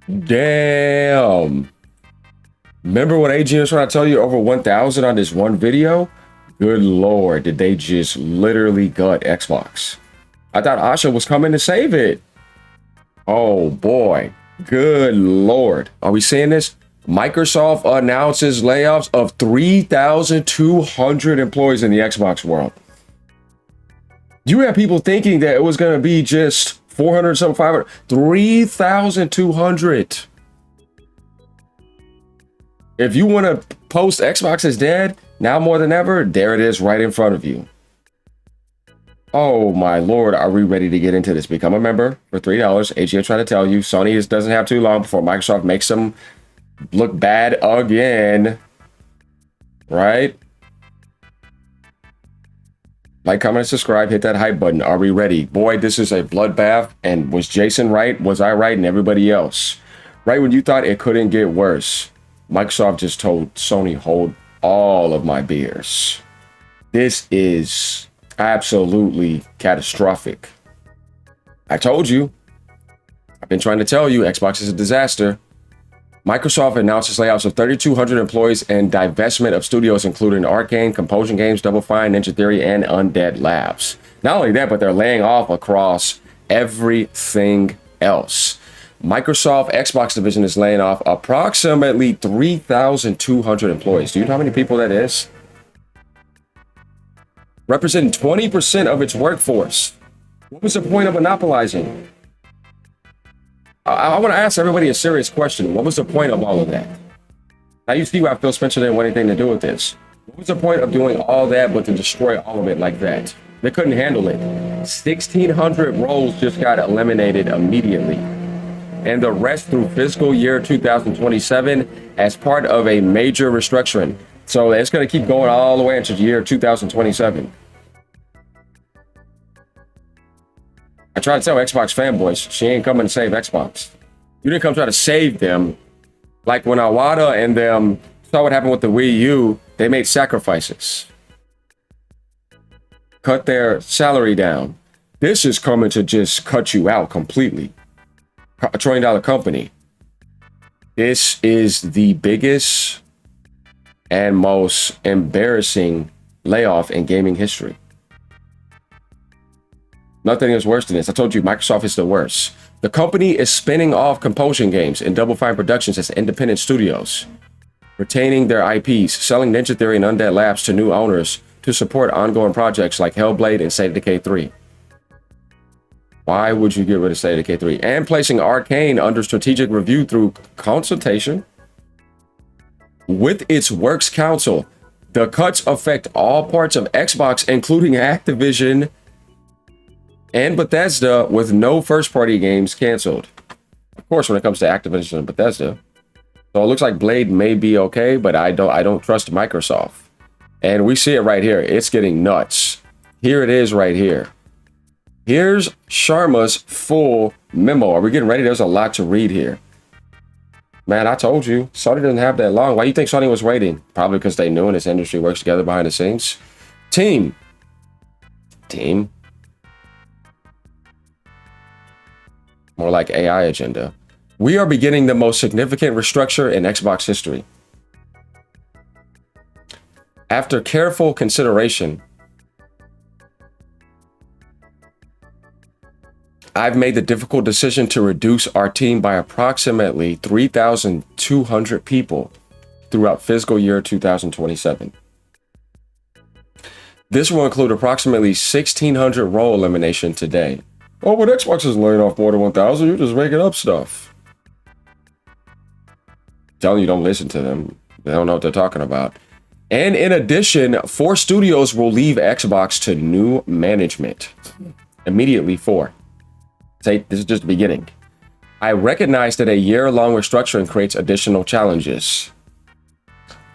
Damn. Remember what AG was trying to tell you, over 1,000 on this one video? Good Lord, did they just literally gut Xbox? I thought Asha was coming to save it. Oh boy, good Lord. Are we seeing this? Microsoft announces layoffs of 3,200 employees in the Xbox world. You have people thinking that it was going to be just 400, something, 500, 3,200. If you want to post Xbox is dead, now more than ever, there it is right in front of you. Oh my Lord, are we ready to get into this? Become a member for $3. AGA trying to tell you, Sony just doesn't have too long before Microsoft makes them look bad again. Right? Like, comment, and subscribe, hit that hype button. Are we ready? Boy, this is a bloodbath. And was Jason right? Was I right? And everybody else? Right when you thought it couldn't get worse, Microsoft just told Sony, hold all of my beers. This is absolutely catastrophic. I told you. I've been trying to tell you, Xbox is a disaster. Microsoft announces layoffs of 3,200 employees and divestment of studios, including Arcane, Compulsion Games, Double Fine, Ninja Theory, and Undead Labs. Not only that, but they're laying off across everything else. Microsoft Xbox division is laying off approximately 3,200 employees. Do you know how many people that is? Representing 20% of its workforce. What was the point of monopolizing? I want to ask everybody a serious question. What was the point of all of that? Now you see why Phil Spencer didn't want anything to do with this. What was the point of doing all that but to destroy all of it like that? They couldn't handle it. 1,600 roles just got eliminated immediately. And the rest through fiscal year 2027 as part of a major restructuring. So it's going to keep going all the way into the year 2027. I try to tell Xbox fanboys, she ain't coming to save Xbox. You didn't come try to save them. Like when Awada and them saw what happened with the Wii U, they made sacrifices. Cut their salary down. This is coming to just cut you out completely. $1 trillion company. This is the biggest and most embarrassing layoff in gaming history. Nothing is worse than this. I told you, Microsoft is the worst. The company is spinning off Compulsion Games and Double Fine Productions as independent studios, retaining their IPs, selling Ninja Theory and Undead Labs to new owners to support ongoing projects like Hellblade and State of Decay 3. Why would you get rid of State of Decay 3? And placing Arcane under strategic review through consultation with its Works Council. The cuts affect all parts of Xbox, including Activision and Bethesda, with no first-party games canceled. Of course, when it comes to Activision and Bethesda. So it looks like Blade may be okay, but I don't trust Microsoft. And we see it right here. It's getting nuts. Here it is right here. Here's Sharma's full memo. Are we getting ready? There's a lot to read here. Man, I told you, Sony doesn't have that long. Why do you think Sony was waiting? Probably because they knew and this industry works together behind the scenes. Team. More like AI agenda. We are beginning the most significant restructure in Xbox history. After careful consideration, I've made the difficult decision to reduce our team by approximately 3,200 people throughout fiscal year 2027. This will include approximately 1,600 role elimination today. Oh, but Xbox is laying off more than 1,000. You're just making up stuff. I'm telling you, don't listen to them. They don't know what they're talking about. And in addition, 4 studios will leave Xbox to new management. Immediately 4. This is just the beginning. I recognize that a year-long restructuring creates additional challenges.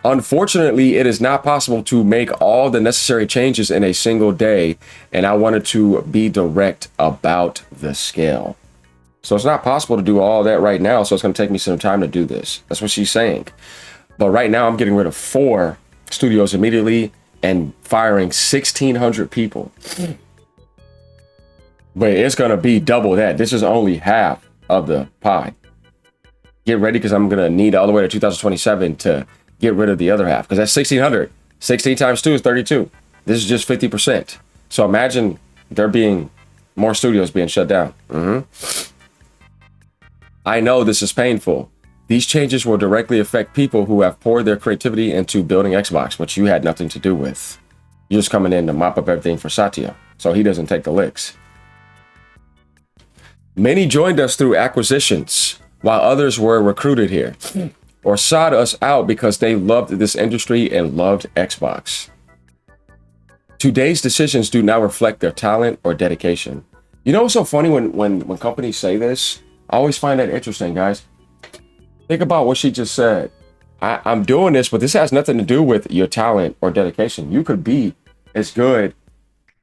Unfortunately, it is not possible to make all the necessary changes in a single day, and I wanted to be direct about the scale. So it's not possible to do all that right now, so it's going to take me some time to do this. That's what she's saying. But right now, I'm getting rid of 4 studios immediately and firing 1,600 people. But it's going to be double that. This is only half of the pie. Get ready, because I'm going to need all the way to 2027 to get rid of the other half, because that's 1,600. 16 times 2 is 32. This is just 50%. So imagine there being more studios being shut down. I know this is painful. These changes will directly affect people who have poured their creativity into building Xbox, which you had nothing to do with. You're just coming in to mop up everything for Satya, so he doesn't take the licks. Many joined us through acquisitions, while others were recruited here, or sought us out because they loved this industry and loved Xbox. Today's decisions do not reflect their talent or dedication. You know what's so funny when companies say this? I always find that interesting, guys. Think about what she just said. I'm doing this, but this has nothing to do with your talent or dedication. You could be as good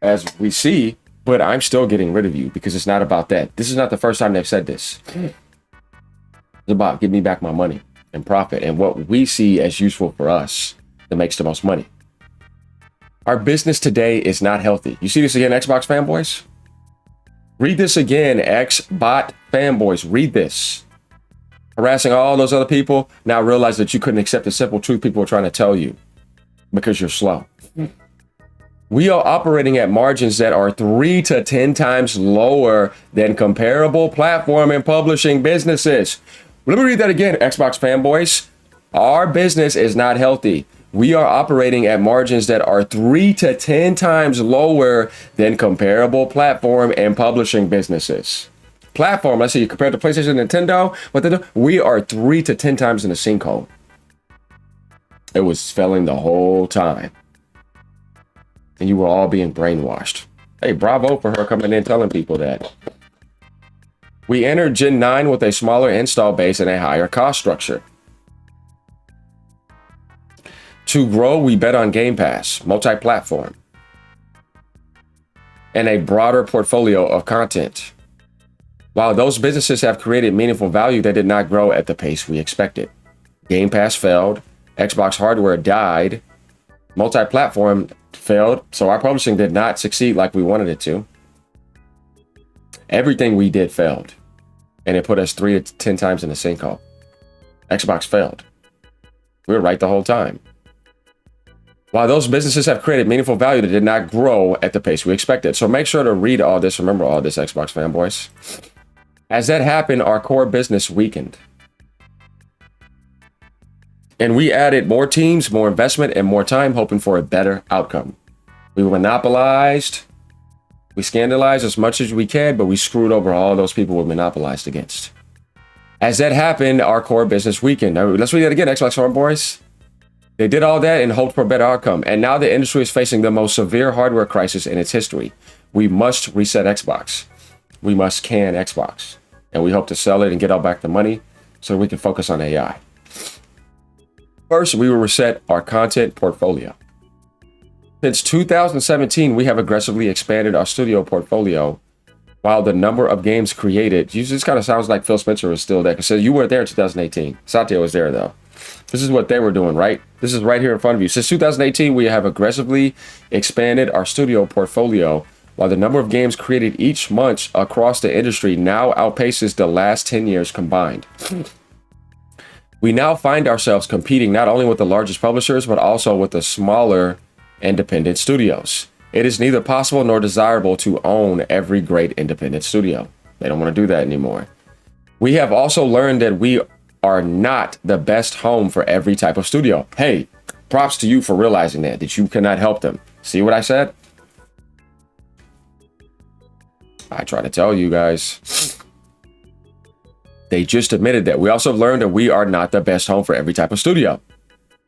as we see, but I'm still getting rid of you because it's not about that. This is not the first time they've said this. It's about give me back my money and profit and what we see as useful for us that makes the most money. Our business today is not healthy. You see this again, Xbox fanboys? Read this again, Xbot fanboys. Read this. Harassing all those other people, now realize that you couldn't accept the simple truth people are trying to tell you because you're slow. We are operating at margins that are 3 to 10 times lower than comparable platform and publishing businesses. Let me read that again, Xbox fanboys. Our business is not healthy. We are operating at margins that are 3 to 10 times lower than comparable platform and publishing businesses. Platform, let's see, compared to PlayStation and Nintendo, we are 3 to 10 times in the sinkhole. It was failing the whole time. And you were all being brainwashed. Hey, bravo for her coming in telling people that. We entered Gen 9 with a smaller install base and a higher cost structure. To grow, we bet on Game Pass, multi-platform, and a broader portfolio of content. While those businesses have created meaningful value, they did not grow at the pace we expected. Game Pass failed, Xbox hardware died, multi-platform failed, so our publishing did not succeed like we wanted it to. Everything we did failed, and it put us 3 to 10 times in the sinkhole. Xbox failed. We were right the whole time. While those businesses have created meaningful value, they did not grow at the pace we expected. So make sure to read all this, remember all this, Xbox fanboys. As that happened, our core business weakened. And we added more teams, more investment, and more time, hoping for a better outcome. We monopolized, we scandalized as much as we can, but we screwed over all those people we monopolized against. As that happened, our core business weakened. Now, let's read that again, Xbox fanboys. They did all that and hoped for a better outcome. And now the industry is facing the most severe hardware crisis in its history. We must reset Xbox. We must can Xbox. And we hope to sell it and get all back the money so we can focus on AI. First, we will reset our content portfolio. Since 2017, we have aggressively expanded our studio portfolio while the number of games created. This kind of sounds like Phil Spencer was still there, because you weren't there in 2018. Satya was there, though. This is what they were doing, right? This is right here in front of you. Since 2018, we have aggressively expanded our studio portfolio while the number of games created each month across the industry now outpaces the last 10 years combined. We now find ourselves competing not only with the largest publishers, but also with the smaller independent studios. It is neither possible nor desirable to own every great independent studio. They don't want to do that anymore. We have also learned that we are not the best home for every type of studio. Hey, props to you for realizing that you cannot help them. See what I said? I try to tell you guys. They just admitted that. We also learned that we are not the best home for every type of studio.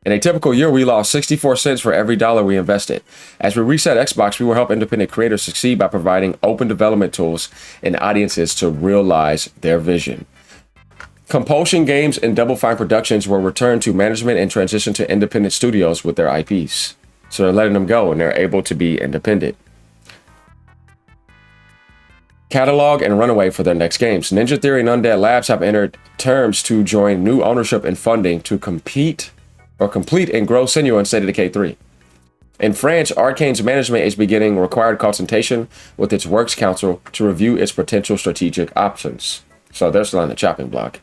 In a typical year, we lost 64 cents for every dollar we invested. As we reset Xbox, we will help independent creators succeed by providing open development tools and audiences to realize their vision. Compulsion Games and Double Fine Productions will return to management and transition to independent studios with their IPs. So they're letting them go and they're able to be independent. Catalog and Runaway for their next games. Ninja Theory and Undead Labs have entered terms to join new ownership and funding to complete and grow Senua and State of Decay 3. In France, Arcane's management is beginning required consultation with its works council to review its potential strategic options. So they're still on the chopping block.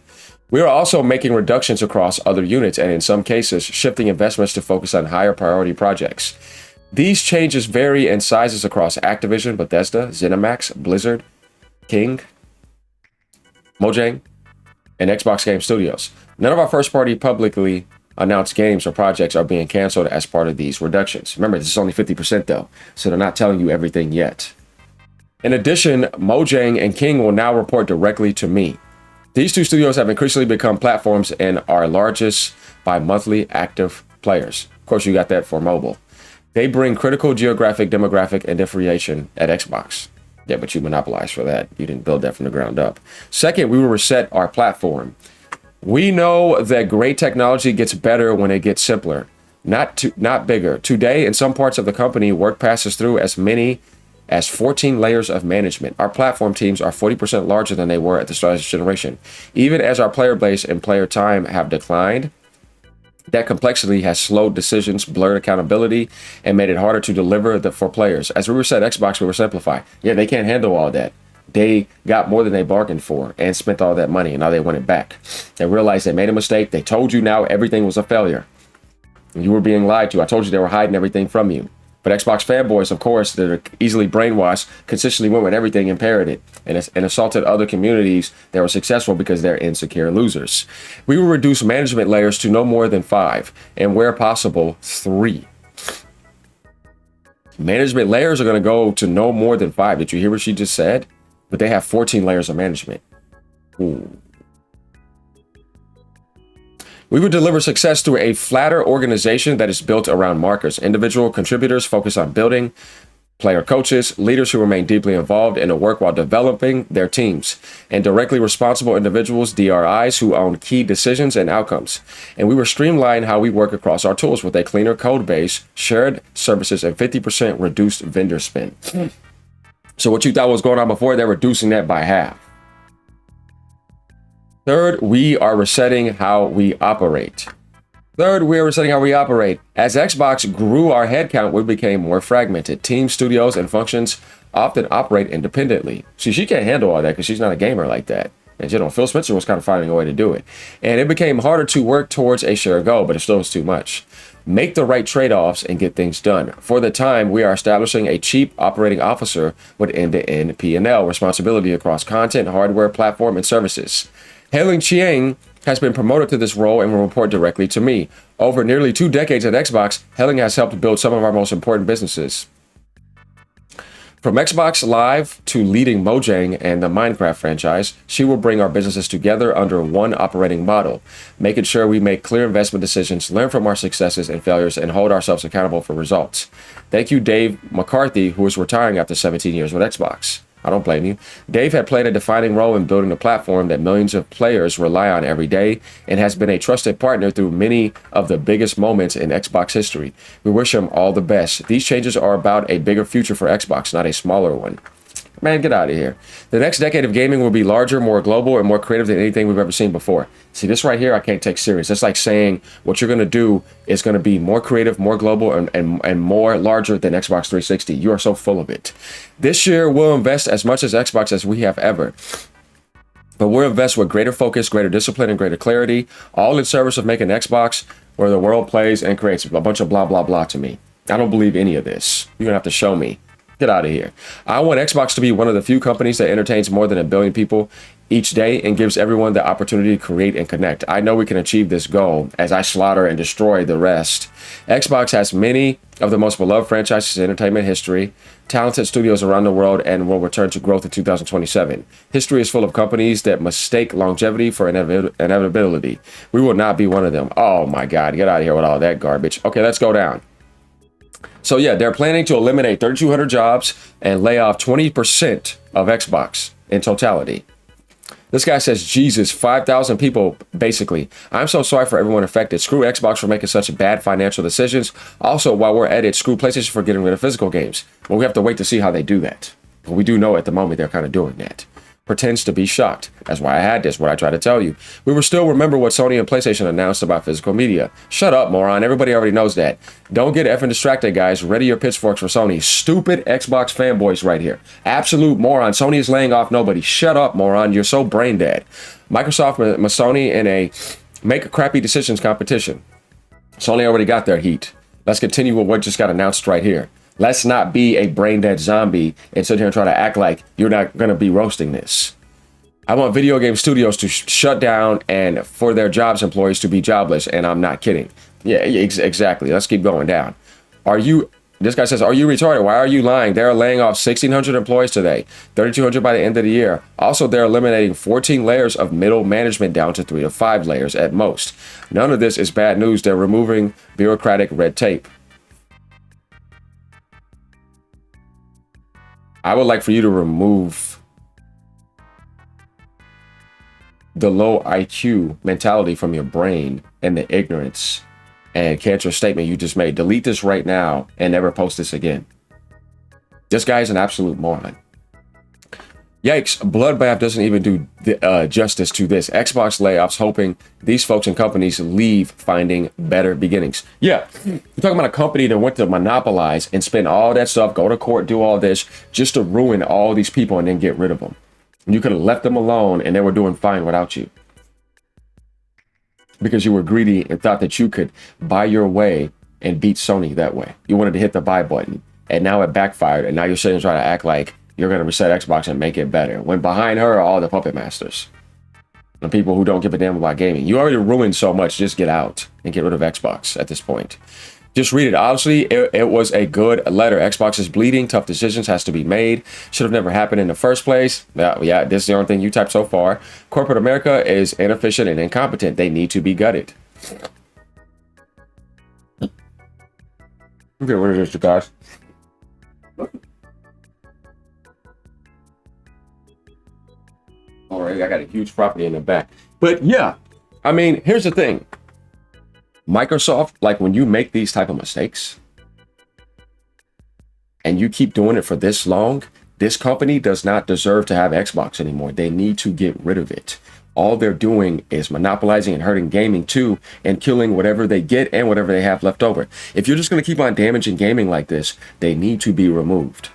We are also making reductions across other units and in some cases shifting investments to focus on higher priority projects. These changes vary in sizes across Activision, Bethesda, ZeniMax, Blizzard, King, Mojang, and Xbox Game Studios. None of our first-party publicly announced games or projects are being canceled as part of these reductions. Remember, this is only 50% though, so they're not telling you everything yet. In addition, Mojang and King will now report directly to me. These two studios have increasingly become platforms and are largest by monthly active players. Of course, you got that for mobile. They bring critical geographic, demographic, and differentiation at Xbox. Yeah, but you monopolized for that. You didn't build that from the ground up. Second, we will reset our platform. We know that great technology gets better when it gets simpler, not bigger. Today, in some parts of the company, work passes through as many as 14 layers of management. Our platform teams are 40% larger than they were at the start of this generation. Even as our player base and player time have declined, that complexity has slowed decisions, blurred accountability, and made it harder to deliver for players. As we reset Xbox, we were simplify. Yeah, they can't handle all that. They got more than they bargained for and spent all that money, and now they want it back. They realized they made a mistake. They told you now everything was a failure. You were being lied to. I told you they were hiding everything from you. But Xbox fanboys, of course, that are easily brainwashed, consistently went with everything and parroted and assaulted other communities that were successful because they're insecure losers. We will reduce management layers to no more than 5, and where possible, 3. Management layers are going to go to no more than 5. Did you hear what she just said? But they have 14 layers of management. Ooh. We would deliver success through a flatter organization that is built around markers. Individual contributors focus on building, player coaches, leaders who remain deeply involved in the work while developing their teams, and directly responsible individuals, DRIs, who own key decisions and outcomes. And we will streamline how we work across our tools with a cleaner code base, shared services, and 50% reduced vendor spend. So what you thought was going on before, they're reducing that by half. Third, we are resetting how we operate. As Xbox grew our headcount, we became more fragmented. Teams, studios, and functions often operate independently. See, she can't handle all that because she's not a gamer like that. And you know, Phil Spencer was kind of finding a way to do it. And it became harder to work towards a shared goal, but it still was too much. Make the right trade-offs and get things done. For the time, we are establishing a chief operating officer with end-to-end P&L responsibility across content, hardware, platform, and services. Hailing Chiang has been promoted to this role and will report directly to me. Over nearly 2 decades at Xbox, Hailing has helped build some of our most important businesses. From Xbox Live to leading Mojang and the Minecraft franchise, she will bring our businesses together under one operating model, making sure we make clear investment decisions, learn from our successes and failures, and hold ourselves accountable for results. Thank you, Dave McCarthy, who is retiring after 17 years with Xbox. I don't blame you. Dave had played a defining role in building a platform that millions of players rely on every day and has been a trusted partner through many of the biggest moments in Xbox history. We wish him all the best. These changes are about a bigger future for Xbox, not a smaller one. Man, get out of here. The next decade of gaming will be larger, more global, and more creative than anything we've ever seen before. See, this right here, I can't take serious. It's like saying what you're going to do is going to be more creative, more global, and more larger than Xbox 360. You are so full of it. This year, we'll invest as much as Xbox as we have ever. But we'll invest with greater focus, greater discipline, and greater clarity, all in service of making Xbox where the world plays and creates a bunch of blah, blah, blah to me. I don't believe any of this. You're going to have to show me. Get out of here. I want Xbox to be one of the few companies that entertains more than 1 billion people each day and gives everyone the opportunity to create and connect. I know we can achieve this goal as I slaughter and destroy the rest. Xbox has many of the most beloved franchises in entertainment history, talented studios around the world, and will return to growth in 2027. History is full of companies that mistake longevity for inevitability. We will not be one of them. Oh my God, get out of here with all that garbage. Okay, let's go down. So yeah, they're planning to eliminate 3,200 jobs and lay off 20% of Xbox in totality. This guy says, Jesus, 5,000 people, basically. I'm so sorry for everyone affected. Screw Xbox for making such bad financial decisions. Also, while we're at it, screw PlayStation for getting rid of physical games. Well, we have to wait to see how they do that. But we do know at the moment they're kind of doing that. pretends to be shocked. That's why I had this, what I tried to tell you. We will still remember what Sony and PlayStation announced about physical media. Shut up, moron. Everybody already knows that. Don't get effing distracted, guys. Ready your pitchforks for Sony. Stupid Xbox fanboys right here. Absolute moron. Sony is laying off nobody. Shut up, moron. You're so brain dead. Microsoft and Sony in a make crappy decisions competition. Sony already got their heat. Let's continue with what just got announced right here. Let's not be a brain dead zombie and sit here and try to act like you're not going to be roasting this. I want video game studios to shut down and for their jobs employees to be jobless. And I'm not kidding. Yeah, exactly. Let's keep going down. This guy says, are you retarded? Why are you lying? They're laying off 1,600 employees today, 3,200 by the end of the year. Also, they're eliminating 14 layers of middle management down to 3 to 5 layers at most. None of this is bad news. They're removing bureaucratic red tape. I would like for you to remove the low IQ mentality from your brain and the ignorance and cancel statement you just made. Delete this right now and never post this again. This guy is an absolute moron. Yikes, Bloodbath doesn't even do justice to this. Xbox layoffs, hoping these folks and companies leave, finding better beginnings. Yeah, you're talking about a company that went to monopolize and spend all that stuff, go to court, do all this, just to ruin all these people and then get rid of them. You could have left them alone and they were doing fine without you. Because you were greedy and thought that you could buy your way and beat Sony that way. You wanted to hit the buy button and now it backfired and now you're sitting trying to act like you're going to reset Xbox and make it better. When behind her are all the puppet masters. The people who don't give a damn about gaming. You already ruined so much, just get out and get rid of Xbox at this point. Just read it. Honestly, it was a good letter. Xbox is bleeding. Tough decisions has to be made. Should have never happened in the first place. Yeah, this is the only thing you typed so far. Corporate America is inefficient and incompetent. They need to be gutted. Okay, what is this, guys? All right, I got a huge property in the back. But yeah, I mean, here's the thing. Microsoft, like when you make these type of mistakes and you keep doing it for this long, this company does not deserve to have Xbox anymore. They need to get rid of it. All they're doing is monopolizing and hurting gaming too and killing whatever they get and whatever they have left over. If you're just going to keep on damaging gaming like this, they need to be removed.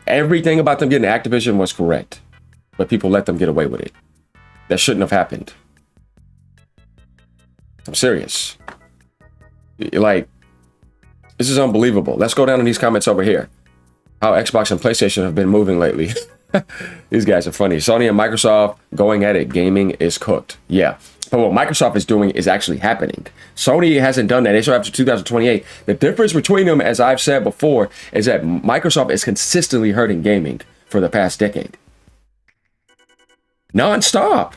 Everything about them getting Activision was correct, but people let them get away with it. That shouldn't have happened. I'm serious. Like, this is unbelievable. Let's go down in these comments over here. How Xbox and PlayStation have been moving lately. These guys are funny. Sony and Microsoft going at it. Gaming is cooked. Yeah. But what Microsoft is doing is actually happening. Sony hasn't done that. They show after 2028. The difference between them, as I've said before, is that Microsoft is consistently hurting gaming for the past decade. Non-stop.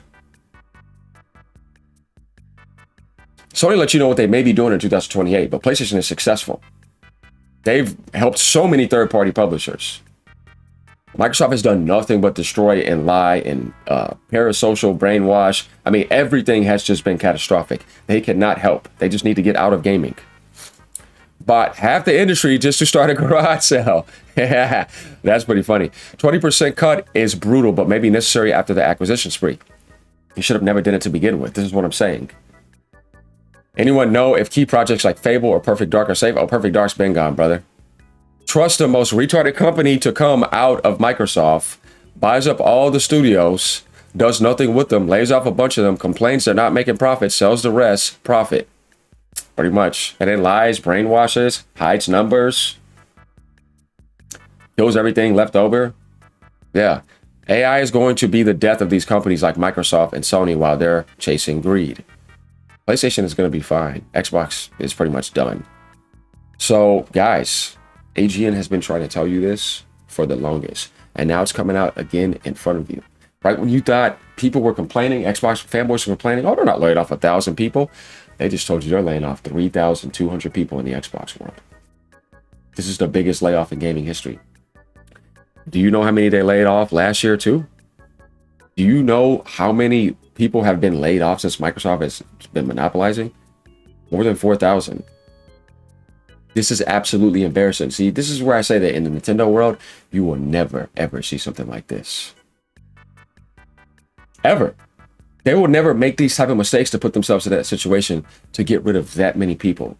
Sony lets you know what they may be doing in 2028, but PlayStation is successful. They've helped so many third-party publishers. Microsoft has done nothing but destroy and lie and parasocial brainwash. I mean, everything has just been catastrophic. They cannot help. They just need to get out of gaming. Bought half the industry just to start a garage sale. That's pretty funny. 20% cut is brutal, but maybe necessary after the acquisition spree. You should have never done it to begin with. This is what I'm saying. Anyone know if key projects like Fable or Perfect Dark are safe? Oh, Perfect Dark's been gone, brother. Trust the most retarded company to come out of Microsoft, buys up all the studios, does nothing with them, lays off a bunch of them, complains they're not making profit, sells the rest, profit. Pretty much. And then lies, brainwashes, hides numbers, kills everything left over. Yeah. AI is going to be the death of these companies like Microsoft and Sony while they're chasing greed. PlayStation is going to be fine. Xbox is pretty much done. So, guys, AGN has been trying to tell you this for the longest. And now it's coming out again in front of you. Right when you thought people were complaining, Xbox fanboys were complaining, oh, they're not laying off 1,000 people. They just told you they're laying off 3,200 people in the Xbox world. This is the biggest layoff in gaming history. Do you know how many they laid off last year too? Do you know how many people have been laid off since Microsoft has been monopolizing? More than 4,000. This is absolutely embarrassing. See, this is where I say that in the Nintendo world, you will never, ever see something like this. Ever. They will never make these type of mistakes to put themselves in that situation to get rid of that many people.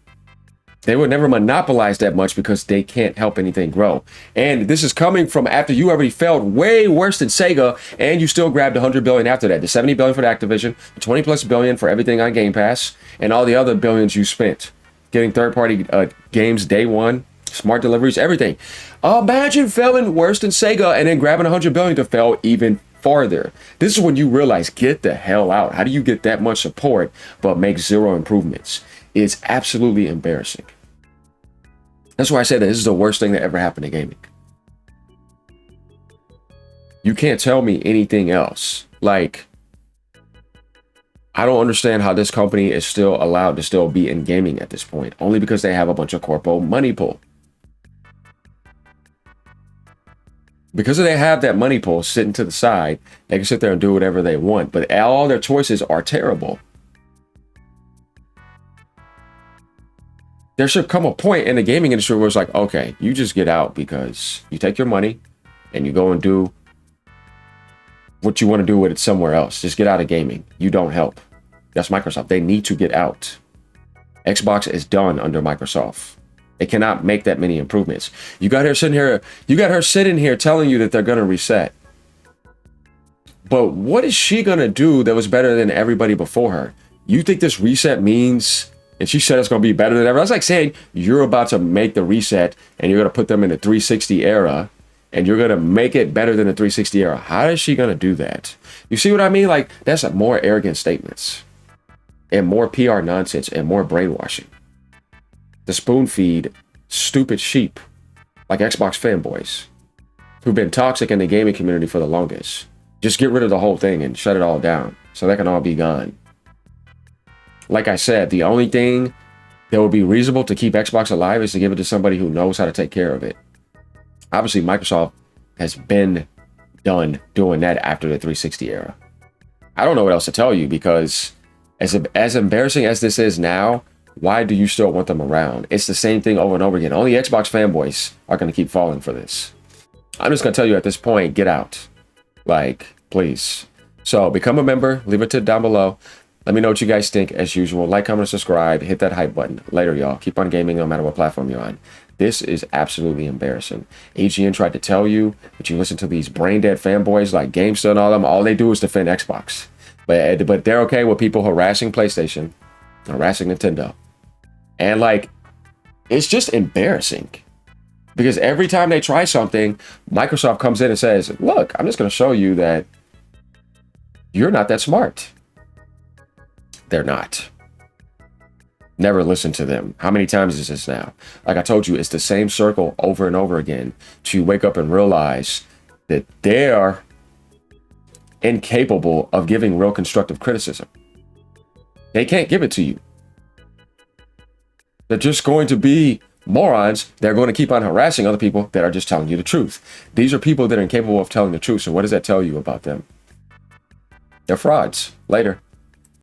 They would never monopolize that much because they can't help anything grow. And this is coming from after you already failed way worse than Sega, and you still grabbed 100 billion after that. The 70 billion for the Activision, the 20 plus billion for everything on Game Pass, and all the other billions you spent getting third-party games day one, smart deliveries, everything. Imagine failing worse than Sega and then grabbing 100 billion to fail even farther. This is when you realize, get the hell out. How do you get that much support but make zero improvements? It's absolutely embarrassing. That's why I said that this is the worst thing that ever happened to gaming. You can't tell me anything else. Like, I don't understand how this company is still allowed to still be in gaming at this point, only because they have a bunch of corpo money pool. Because they have that money pool sitting to the side, they can sit there and do whatever they want, but all their choices are terrible. There should come a point in the gaming industry where it's like, okay, you just get out because you take your money and you go and do what you want to do with it somewhere else. Just get out of gaming. You don't help. That's Microsoft. They need to get out. Xbox is done under Microsoft. They cannot make that many improvements. You got her sitting here telling you that they're going to reset. But what is she going to do that was better than everybody before her? You think this reset means, and she said it's going to be better than ever. That's like saying you're about to make the reset and you're going to put them in the 360 era and you're going to make it better than the 360 era. How is she going to do that? You see what I mean? Like, that's a more arrogant statements and more PR nonsense and more brainwashing. To spoon feed stupid sheep like Xbox fanboys who've been toxic in the gaming community for the longest. Just get rid of the whole thing and shut it all down so that can all be gone. Like I said, the only thing that would be reasonable to keep Xbox alive is to give it to somebody who knows how to take care of it. Obviously, Microsoft has been done doing that after the 360 era. I don't know what else to tell you because as embarrassing as this is now, why do you still want them around? It's the same thing over and over again. Only Xbox fanboys are going to keep falling for this. I'm just going to tell you at this point, get out. Like, please. So become a member. Leave a tip down below. Let me know what you guys think as usual. Like, comment, subscribe. Hit that hype button. Later, y'all. Keep on gaming no matter what platform you're on. This is absolutely embarrassing. AGN tried to tell you, but you listen to these brain-dead fanboys like GameStar and all them. All they do is defend Xbox. But they're okay with people harassing PlayStation, harassing Nintendo. And like, it's just embarrassing because every time they try something, Microsoft comes in and says, look, I'm just going to show you that you're not that smart. They're not. Never listen to them. How many times is this now? Like I told you, it's the same circle over and over again to wake up and realize that they are incapable of giving real constructive criticism. They can't give it to you. They're just going to be morons. They're going to keep on harassing other people that are just telling you the truth. These are people that are incapable of telling the truth. So what does that tell you about them? They're frauds. Later.